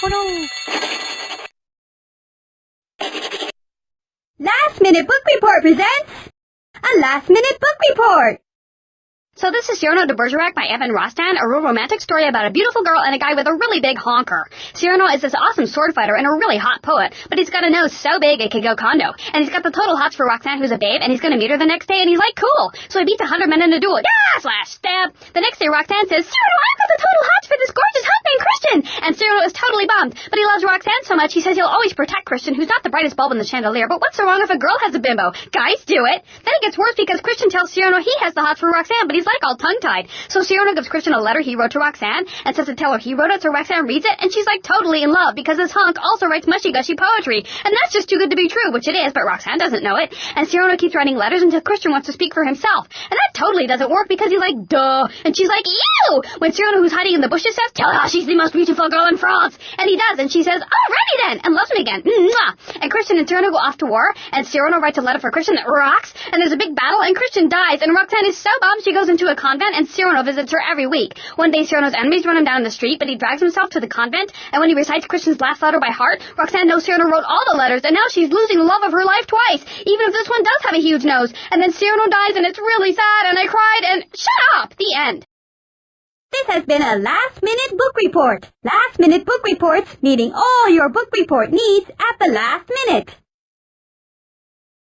Oh no! Last Minute Book Report presents a Last Minute Book Report. So this is Cyrano de Bergerac by Evan Rostand, a real romantic story about a beautiful girl and a guy with a really big honker. Cyrano is this awesome sword fighter and a really hot poet, but he's got a nose so big it could go condo. And he's got the total hots for Roxanne, who's a babe, and he's gonna meet her the next day, and he's like, cool. So he beats 100 men in a duel. Yeah! Stab. The next day, Roxanne says, Cyrano, I've got the total hots for this gorgeous hunk named Christian. And Cyrano is totally bummed, but he loves Roxanne so much he says he'll always protect Christian, who's not the brightest bulb in the chandelier. But what's so wrong if a girl has a bimbo? Guys do it. Then it gets worse because Christian tells Cyrano he has the hots for Roxanne, but he's like all tongue-tied. So Cyrano gives Christian a letter he wrote to Roxanne and says to tell her he wrote it, so Roxanne reads it, and she's like totally in love because this hunk also writes mushy-gushy poetry. And that's just too good to be true, which it is, but Roxanne doesn't know it. And Cyrano keeps writing letters until Christian wants to speak for himself. And that totally doesn't work because he's like, duh. And she's like, ew! When Cyrano, who's hiding in the bushes, says, tell her she's the most beautiful girl in France. And he does, and she says, alrighty then, and loves him again. Mwah! And Christian and Cyrano go off to war, and Cyrano writes a letter for Christian that rocks, and there's a big battle, and Christian dies, and Roxanne is so bummed she goes into a convent, and Cyrano visits her every week. One day Cyrano's enemies run him down in the street, but he drags himself to the convent, and when he recites Christian's last letter by heart, Roxanne knows Cyrano wrote all the letters, and now she's losing the love of her life twice, even if this one does have a huge nose. And then Cyrano dies, and it's really sad, and I cried, and shut up! The end. This has been a Last Minute Book Report. Last Minute Book Reports, meeting all your book report needs at the last minute.